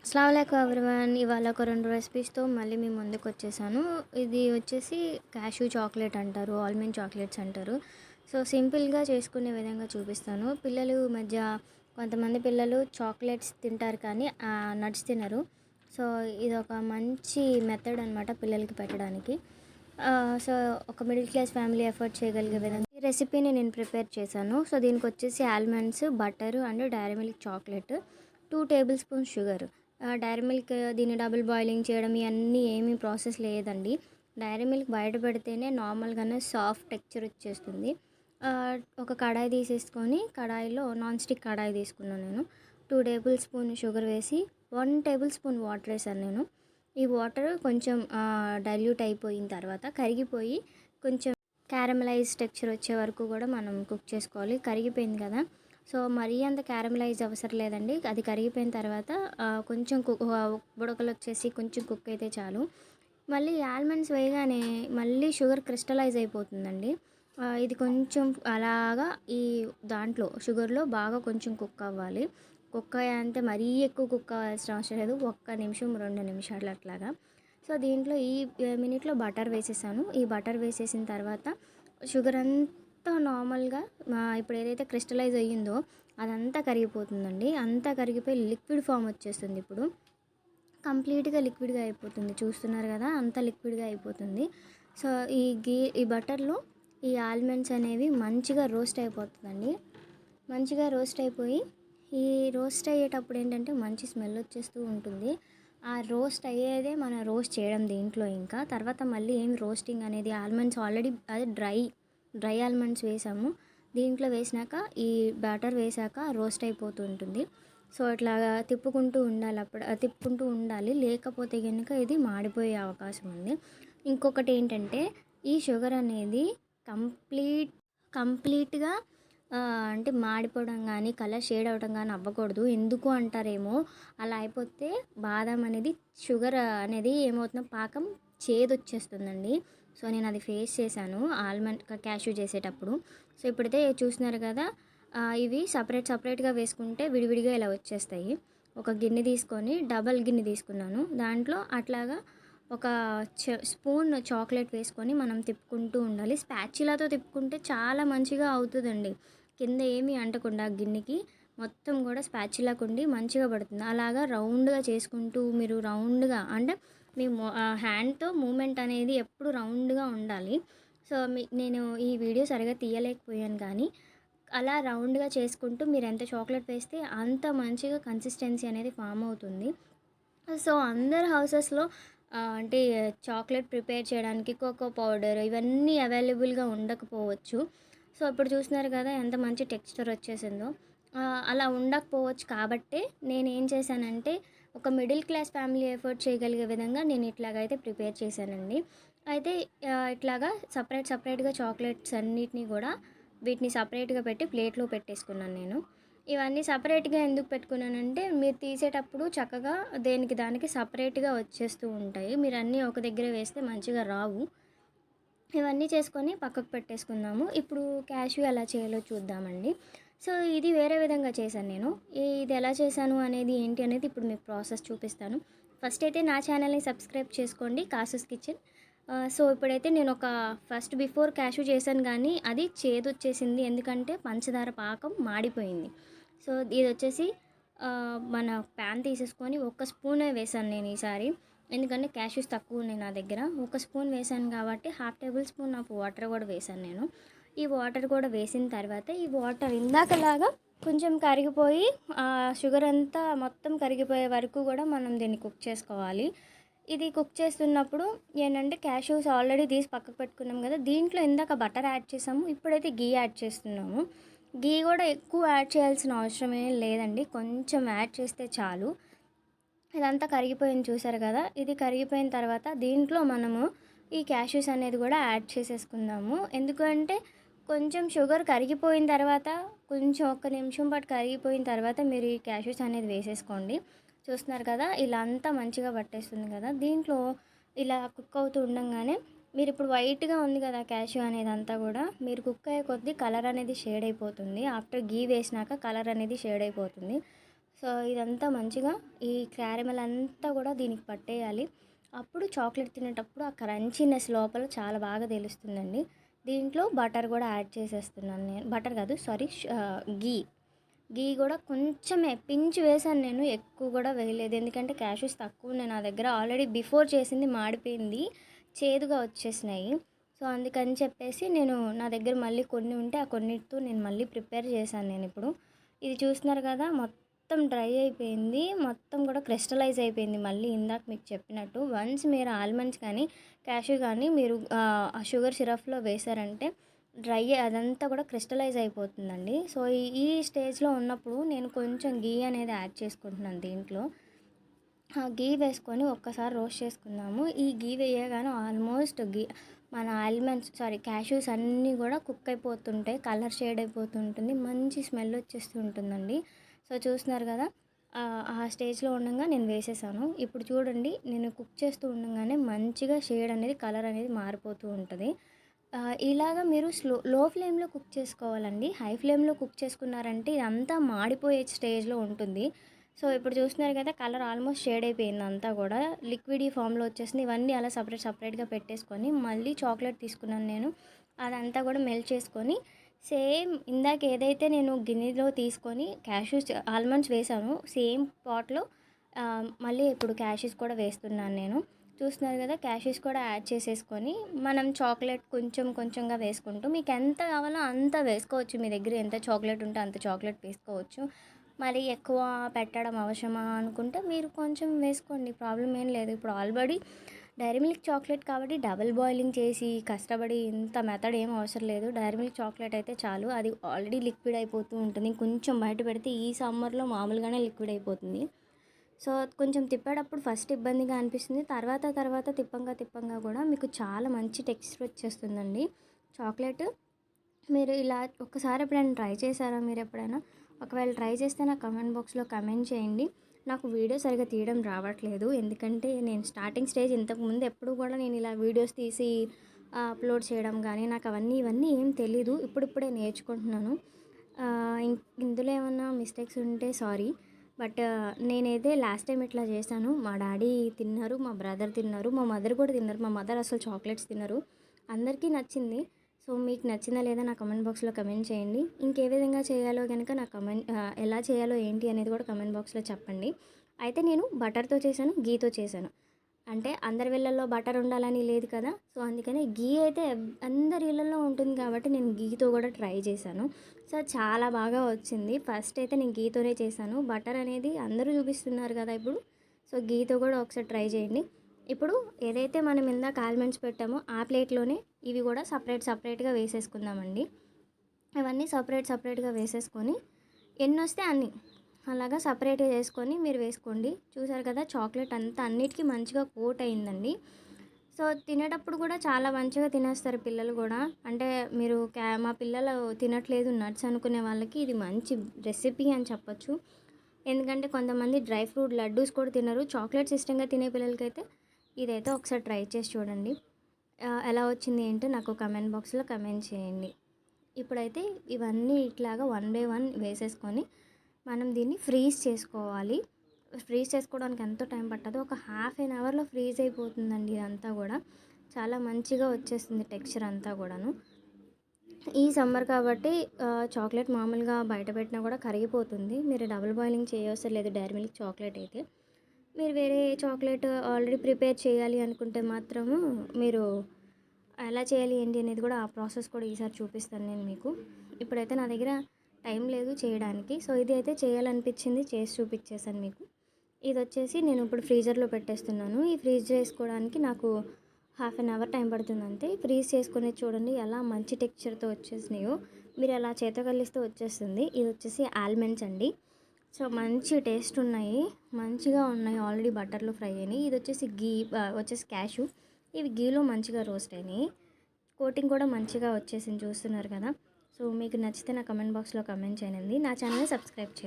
అస్సలాముఅలైకుం everyone. ఇవాళ ఒక 2 రెసిపీస్‌తో మళ్ళీ మీ ముందుకొచ్చేసాను. ఇది వచ్చేసి క్యాష్యూ చాక్లెట్ అంటారు. ఆల్మండ్ చాక్లెట్స్ అంటారు. సో, సింపుల్‌గా చేసుకునే విధంగా చూపిస్తాను. పిల్లలు ఈ మధ్య కొంతమంది పిల్లలు చాక్లెట్స్ తింటారు కానీ నట్స్ తినరు. సో, ఇదొక మంచి మెథడ్ అనమాట పిల్లలకి పెట్టడానికి. సో, ఒక మిడిల్ క్లాస్ ఫ్యామిలీ ఎఫర్ట్ చేయగలిగే విధంగా ఈ రెసిపీని నేను ప్రిపేర్ చేశాను. సో, దీనికొచ్చేసి almonds, butter and Dairy Milk chocolate, 2 table spoons sugar. Dairy Milk దీన్ని డబుల్ బాయిలింగ్ చేయడం ఇవన్నీ ఏమీ ప్రాసెస్ లేదండి. డైరీ మిల్క్ బయట పెడితేనే నార్మల్గానే సాఫ్ట్ టెక్స్చర్ వచ్చేస్తుంది. ఒక కడాయి తీసేసుకొని కడాయిలో నాన్ స్టిక్ కడాయి తీసుకున్నాను నేను. 2 టేబుల్ స్పూన్ షుగర్ వేసి 1 టేబుల్ స్పూన్ వాటర్ వేసాను నేను. ఈ వాటర్ కొంచెం డైల్యూట్ అయిపోయిన తర్వాత కరిగిపోయి కొంచెం క్యారమలైజ్ టెక్స్చర్ వచ్చే వరకు కూడా మనం కుక్ చేసుకోవాలి. కరిగిపోయింది కదా, సో మరీ అంత క్యారమలైజ్ అవసరం లేదండి. అది కరిగిపోయిన తర్వాత కొంచెం బుడకలు వచ్చేసి కొంచెం కుక్ అయితే చాలు. మళ్ళీ ఆల్మండ్స్ వేయగానే మళ్ళీ షుగర్ క్రిస్టలైజ్ అయిపోతుందండి. ఇది కొంచెం అలాగా ఈ దాంట్లో షుగర్లో బాగా కొంచెం కుక్ అవ్వాలి. కుక్ అంటే మరీ ఎక్కువ కుక్ అవ్వాల్సిన అవసరం లేదు. 1 నిమిషం 2 నిమిషాలు అట్లాగా. సో దీంట్లో ఈ మినిట్లో బటర్ వేసేసాను. ఈ బటర్ వేసేసిన తర్వాత షుగర్ అంతా నార్మల్గా ఇప్పుడు ఏదైతే క్రిస్టలైజ్ అయ్యిందో అదంతా కరిగిపోతుందండి. అంతా కరిగిపోయి లిక్విడ్ ఫామ్ వచ్చేస్తుంది. ఇప్పుడు కంప్లీట్గా లిక్విడ్గా అయిపోతుంది. చూస్తున్నారు కదా, అంతా లిక్విడ్గా అయిపోతుంది. సో ఈ బటర్లో ఈ ఆల్మండ్స్ అనేవి మంచిగా రోస్ట్ అయిపోతుందండి. మంచిగా రోస్ట్ అయిపోయి ఈ రోస్ట్ అయ్యేటప్పుడు ఏంటంటే మంచి స్మెల్ వచ్చేస్తూ ఉంటుంది. ఆ రోస్ట్ అయ్యేదే మనం రోస్ట్ చేయడం దీంట్లో. ఇంకా తర్వాత మళ్ళీ ఏమి రోస్టింగ్ అనేది ఆల్మండ్స్ ఆల్రెడీ అది డ్రై ఆల్మండ్స్ వేసాము. దీంట్లో వేసినాక ఈ బ్యాటర్ వేసాక రోస్ట్ అయిపోతూ ఉంటుంది. సో ఇట్లాగా తిప్పుకుంటూ ఉండాలి. తిప్పుకుంటూ ఉండాలి, లేకపోతే కనుక ఇది మాడిపోయే అవకాశం ఉంది. ఇంకొకటి ఏంటంటే ఈ షుగర్ అనేది కంప్లీట్గా అంటే మాడిపోవడం కానీ కలర్ షేడ్ అవ్వడం కానీ అవ్వకూడదు. ఎందుకు అంటారేమో, అలా అయిపోతే బాదం అనేది షుగర్ అనేది ఏమవుతుందో పాకం చేదొచ్చేస్తుందండి. సో నేను అది ఫేస్ చేశాను ఆల్మండ్ క్యాష్యూ చేసేటప్పుడు. సో ఇప్పుడైతే చూస్తున్నారు కదా, ఇవి సపరేట్గా వేసుకుంటే విడివిడిగా ఇలా వచ్చేస్తాయి. ఒక గిన్నె తీసుకొని డబల్ గిన్నె తీసుకున్నాను. దాంట్లో అట్లాగా ఒక స్పూన్ చాక్లెట్ వేసుకొని మనం తిప్పుకుంటూ ఉండాలి. స్పాచులాతో తిప్పుకుంటే చాలా మంచిగా అవుతుందండి. కింద ఏమీ అంటకుండా గిన్నెకి మొత్తం కూడా స్పాచులాకు ఉండి మంచిగా పడుతుంది. అలాగా రౌండ్గా చేసుకుంటూ మీరు రౌండ్గా అంటే మీ హ్యాండ్తో మూమెంట్ అనేది ఎప్పుడు రౌండ్గా ఉండాలి. సో నేను ఈ వీడియో సరిగా తీయలేకపోయాను కానీ అలా రౌండ్గా చేసుకుంటూ మీరు ఎంత చాక్లెట్ వేస్తే అంత మంచిగా కన్సిస్టెన్సీ అనేది ఫామ్ అవుతుంది. సో అందరు హౌసెస్లో అంటే చాక్లెట్ ప్రిపేర్ చేయడానికి కోకో పౌడర్ ఇవన్నీ అవైలబుల్గా ఉండకపోవచ్చు. సో ఇప్పుడు చూస్తున్నారు కదా ఎంత మంచి టెక్స్చర్ వచ్చేసిందో. అలా ఉండకపోవచ్చు కాబట్టే నేను ఏం చేశానంటే ఒక మిడిల్ క్లాస్ ఫ్యామిలీ ఎఫర్ట్ చేయగలిగే విధంగా నేను ఇట్లాగైతే ప్రిపేర్ చేశానండి. అయితే ఇట్లాగా సపరేట్గా చాక్లెట్స్ అన్నిటినీ కూడా వీటిని సపరేట్గా పెట్టి ప్లేట్లో పెట్టేసుకున్నాను నేను. ఇవన్నీ సపరేట్గా ఎందుకు పెట్టుకున్నానంటే మీరు తీసేటప్పుడు చక్కగా దేనికి దానికి సపరేట్గా వచ్చేస్తూ ఉంటాయి. మీరు అన్నీ ఒక దగ్గర వేస్తే మంచిగా రావు. ఇవన్నీ చేసుకొని పక్కకు పెట్టేసుకుందాము. ఇప్పుడు క్యాష్యూ ఎలా చేయాలో చూద్దామండి. సో ఇది వేరే విధంగా చేశాను నేను. ఇది ఎలా చేశాను అనేది ఏంటి అనేది ఇప్పుడు మీకు ప్రాసెస్ చూపిస్తాను. ఫస్ట్ అయితే నా ఛానల్ని సబ్స్క్రైబ్ చేసుకోండి, కాసూస్ కిచెన్. సో ఇప్పుడైతే నేను ఫస్ట్ బిఫోర్ క్యాష్యూ చేశాను కానీ అది చేదొచ్చేసింది. ఎందుకంటే పంచదార పాకం మాడిపోయింది. సో ఇది వచ్చేసి మన ప్యాన్ తీసేసుకొని 1 స్పూనే వేసాను నేను ఈసారి. ఎందుకంటే క్యాష్యూస్ తక్కువ ఉన్నాయి నా దగ్గర. 1 స్పూన్ వేసాను కాబట్టి 1/2 టేబుల్ స్పూన్ ఆఫ్ వాటర్ కూడా వేసాను నేను. ఈ వాటర్ కూడా వేసిన తర్వాత ఈ వాటర్ ఇందాకలాగా కొంచెం కరిగిపోయి షుగర్ అంతా మొత్తం కరిగిపోయే వరకు కూడా మనం దీన్ని కుక్ చేసుకోవాలి. ఇది కుక్ చేస్తున్నప్పుడు ఏంటంటే క్యాష్యూస్ ఆల్రెడీ తీసి పక్కకు పెట్టుకున్నాం కదా, దీంట్లో ఇందాక బటర్ యాడ్ చేసాము. ఇప్పుడైతే గీ యాడ్ చేస్తున్నాము. గీ కూడా ఎక్కువ యాడ్ చేయాల్సిన అవసరం ఏం లేదండి, కొంచెం యాడ్ చేస్తే చాలు. ఇదంతా కరిగిపోయింది చూసారు కదా. ఇది కరిగిపోయిన తర్వాత దీంట్లో మనము ఈ క్యాష్యూస్ అనేది కూడా యాడ్ చేసేసుకుందాము. ఎందుకంటే కొంచెం షుగర్ కరిగిపోయిన తర్వాత కొంచెం 1 నిమిషం పాటు కరిగిపోయిన తర్వాత మీరు ఈ క్యాష్యూస్ అనేది వేసేసుకోండి. చూస్తున్నారు కదా, ఇలా అంతా మంచిగా పట్టేస్తుంది కదా. దీంట్లో ఇలా కుక్ అవుతూ ఉండగానే మీరు ఇప్పుడు వైట్గా ఉంది కదా క్యాష్యూ అనేది అంతా కూడా, మీరు కుక్ అయ్యే కొద్దీ కలర్ అనేది షేడ్ అయిపోతుంది. ఆఫ్టర్ గీ వేసినాక కలర్ అనేది షేడ్ అయిపోతుంది. సో ఇదంతా మంచిగా ఈ క్యారమెల్ అంతా కూడా దీనికి పట్టేయాలి. అప్పుడు చాక్లెట్ తినేటప్పుడు ఆ క్రంచీనెస్ లోపల చాలా బాగా తెలుస్తుందండి. దీంట్లో బటర్ కూడా యాడ్ చేసేస్తున్నాను నేను. బటర్ కాదు సారీ, ఘీ. ఘీ కూడా కొంచెమే పించ్ వేసాను నేను, ఎక్కువ కూడా వేయలేదు. ఎందుకంటే క్యాష్యూస్ తక్కువ ఉన్నాయి నా దగ్గర. ఆల్రెడీ బిఫోర్ చేసింది మాడిపోయింది, చేదుగా వచ్చేసినాయి. సో అందుకని చెప్పేసి నేను నా దగ్గర మళ్ళీ కొన్ని ఉంటే ఆ కొన్నిటితో నేను మళ్ళీ ప్రిపేర్ చేశాను నేను ఇప్పుడు. ఇది చూస్తున్నారు కదా, మొత్తం డ్రై అయిపోయింది, మొత్తం కూడా క్రిస్టలైజ్ అయిపోయింది. మళ్ళీ ఇందాక మీకు చెప్పినట్టు వన్స్ మీరు ఆల్మండ్స్ కానీ క్యాష్యూ కానీ మీరు ఆ షుగర్ సిరప్లో వేశారంటే డ్రై అదంతా కూడా క్రిస్టలైజ్ అయిపోతుందండి. సో ఈ స్టేజ్లో ఉన్నప్పుడు నేను కొంచెం ఘీ అనేది యాడ్ చేసుకుంటున్నాను దీంట్లో. ఆ ఘీ వేసుకొని ఒక్కసారి రోస్ట్ చేసుకుందాము. ఈ ఘీ వేయగానే ఆల్మోస్ట్ మన ఆల్మండ్స్ సారీ క్యాష్యూస్ అన్నీ కూడా కుక్ అయిపోతుంటాయి, కలర్ షేడ్ అయిపోతుంటుంది, మంచి స్మెల్ వచ్చేస్తూ ఉంటుందండి. సో చూస్తున్నారు కదా, ఆ స్టేజ్లో ఉండగా నేను వేసేసాను. ఇప్పుడు చూడండి, నేను కుక్ చేస్తూ ఉండగానే మంచిగా షేడ్ అనేది కలర్ అనేది మారిపోతూ ఉంటుంది. ఇలాగ మీరు లో ఫ్లేమ్లో కుక్ చేసుకోవాలండి. హై ఫ్లేమ్లో కుక్ చేసుకున్నారంటే ఇదంతా మాడిపోయే స్టేజ్లో ఉంటుంది. సో ఇప్పుడు చూస్తున్నారు కదా, కలర్ ఆల్మోస్ట్ షేడ్ అయిపోయింది అంతా కూడా, లిక్విడ్ ఈ ఫామ్లో వచ్చేసింది. ఇవన్నీ అలా సపరేట్గా పెట్టేసుకొని మళ్ళీ చాక్లెట్ తీసుకున్నాను నేను. అదంతా కూడా మెల్ట్ చేసుకొని సేమ్ ఇందాక ఏదైతే నేను గిన్నెలో తీసుకొని క్యాష్యూస్ ఆల్మండ్స్ వేసాను, సేమ్ పాట్లో మళ్ళీ ఇప్పుడు క్యాష్యూస్ కూడా వేస్తున్నాను నేను. చూస్తున్నారు కదా, క్యాష్యూస్ కూడా యాడ్ చేసేసుకొని మనం చాక్లెట్ కొంచెం కొంచెంగా వేసుకుంటూ మీకు ఎంత కావాలో అంత వేసుకోవచ్చు. మీ దగ్గర ఎంత చాక్లెట్ ఉంటే అంత చాక్లెట్ వేసుకోవచ్చు. మరి ఎక్కువ పెట్టడం అవసరమా అనుకుంటే మీరు కొంచెం వేసుకోండి, ప్రాబ్లం ఏం లేదు. ఇప్పుడు ఆల్రెడీ డైరీ మిల్క్ చాక్లెట్ కాబట్టి డబుల్ బాయిలింగ్ చేసి కష్టపడి ఇంత మెథడ్ ఏం అవసరం లేదు. డైరీ మిల్క్ చాక్లెట్ అయితే చాలు, అది ఆల్రెడీ లిక్విడ్ అయిపోతూ ఉంటుంది. కొంచెం బయట పెడితే ఈ సమ్మర్లో మామూలుగానే లిక్విడ్ అయిపోతుంది. సో కొంచెం తిప్పేటప్పుడు ఫస్ట్ ఇబ్బందిగా అనిపిస్తుంది, తర్వాత తిప్పంగా కూడా మీకు చాలా మంచి టెక్స్చర్ వచ్చేస్తుందండి చాక్లెట్. మీరు ఇలా ఒక్కసారి ఎప్పుడైనా ట్రై చేశారా మీరు ఎప్పుడైనా? ఒకవేళ ట్రై చేస్తే నా కమెంట్ బాక్స్లో కమెంట్ చేయండి. నాకు వీడియో సరిగా తీయడం రావట్లేదు, ఎందుకంటే నేను స్టార్టింగ్ స్టేజ్. ఇంతకుముందు ఎప్పుడు కూడా నేను ఇలా వీడియోస్ తీసి అప్లోడ్ చేయడం కానీ నాకు ఇవన్నీ ఏం తెలీదు, ఇప్పుడిప్పుడే నేర్చుకుంటున్నాను. ఇందులో ఏమన్నా మిస్టేక్స్ ఉంటే సారీ. బట్ నేనైతే లాస్ట్ టైం ఇట్లా చేశాను. మా డాడీ తిన్నారు, మా బ్రదర్ తిన్నారు, మా మదర్ కూడా తిన్నారు. మా మదర్ అసలు చాక్లెట్స్ తిన్నారు, అందరికీ నచ్చింది. సో మీకు నచ్చిందా లేదా నా కమెంట్ బాక్స్లో కమెంట్ చేయండి. ఇంకే విధంగా చేయాలో కనుక నా ఎలా చేయాలో ఏంటి అనేది కూడా కమెంట్ బాక్స్లో చెప్పండి. అయితే నేను బటర్తో చేశాను, ఘీతో చేశాను. అంటే అందరి ఇళ్ళల్లో బటర్ ఉండాలని లేదు కదా, సో అందుకని ఘీ అయితే అందరి ఇళ్ళల్లో ఉంటుంది కాబట్టి నేను ఘీతో కూడా ట్రై చేశాను. సో చాలా బాగా వచ్చింది. ఫస్ట్ అయితే నేను ఘీతోనే చేశాను. బటర్ అనేది అందరూ చూపిస్తున్నారు కదా ఇప్పుడు, సో ఘీతో కూడా ఒకసారి ట్రై చేయండి. ఇప్పుడు ఏదైతే మనం ఇందాక ఆల్మండ్స్ పెట్టామో ఆ ప్లేట్లోనే ఇవి కూడా సపరేట్గా వేసేసుకుందామండి. ఇవన్నీ సపరేట్గా వేసేసుకొని ఎన్ని వస్తే అన్నీ అలాగా సపరేట్గా చేసుకొని మీరు వేసుకోండి. చూసారు కదా, చాక్లెట్ అంతా అన్నిటికీ మంచిగా కోట్ అయిందండి. సో తినేటప్పుడు కూడా చాలా మంచిగా తినేస్తారు పిల్లలు కూడా. అంటే మీరు మా పిల్లలు తినట్లేదు నట్స్ అనుకునే వాళ్ళకి ఇది మంచి రెసిపీ అని చెప్పొచ్చు. ఎందుకంటే కొంతమంది డ్రై ఫ్రూట్ లడ్డూస్ కూడా తినరు, చాక్లెట్స్ ఇష్టంగా తినే పిల్లలకైతే ఇదైతే ఒకసారి ట్రై చేసి చూడండి. ఎలా వచ్చింది ఏంటో నాకు కమెంట్ బాక్స్లో కమెంట్ చేయండి. ఇప్పుడైతే ఇవన్నీ ఇట్లాగా 1 బై 1 వేసేసుకొని మనం దీన్ని ఫ్రీజ్ చేసుకోవాలి. ఫ్రీజ్ చేసుకోవడానికి ఎంతో టైం పట్టదు, ఒక హాఫ్ అన్ అవర్లో ఫ్రీజ్ అయిపోతుందండి. ఇదంతా కూడా చాలా మంచిగా వచ్చేస్తుంది టెక్స్చర్ అంతా కూడాను. ఈ సమ్మర్ కాబట్టి చాక్లెట్ మామూలుగా బయట పెట్టినా కూడా కరిగిపోతుంది. మీరు డబుల్ బాయిలింగ్ చేయవసరం లేదు డైరీ మిల్క్ చాక్లెట్ అయితే. మీరు వేరే చాక్లెట్ ఆల్రెడీ ప్రిపేర్ చేయాలి అనుకుంటే మాత్రము మీరు ఎలా చేయాలి ఏంటి అనేది కూడా ఆ ప్రాసెస్ కూడా ఈసారి చూపిస్తాను నేను మీకు. ఇప్పుడైతే నా దగ్గర టైం లేదు చేయడానికి, సో ఇది అయితే చేయాలనిపించింది, చేసి చూపించేసాను మీకు. ఇది వచ్చేసి నేను ఇప్పుడు ఫ్రీజర్లో పెట్టేస్తున్నాను. ఈ ఫ్రీజ్ చేసుకోవడానికి నాకు హాఫ్ అన్ అవర్ టైం పడుతుంది అంతే. ఫ్రీజ్ చేసుకునేది చూడండి ఎలా మంచి టెక్స్చర్తో వచ్చేసినాయో, మీరు అలా చేత కలిస్తే వచ్చేస్తుంది. ఇది వచ్చేసి ఆల్మండ్స్ అండి. సో మంచి టేస్ట్ ఉన్నాయి, మంచిగా ఉన్నాయి, ఆల్రెడీ బటర్లో ఫ్రై అయినాయి. ఇది వచ్చేసి వచ్చేసి క్యాషు, ఇవి ఘీలో మంచిగా రోస్ట్ అయినాయి. కోటింగ్ కూడా మంచిగా వచ్చేసింది చూస్తున్నారు కదా. సో మీకు నచ్చితే నా కమెంట్ బాక్స్లో కమెంట్ చేయండి. నా ఛానల్ని సబ్స్క్రైబ్ చేసుకోండి.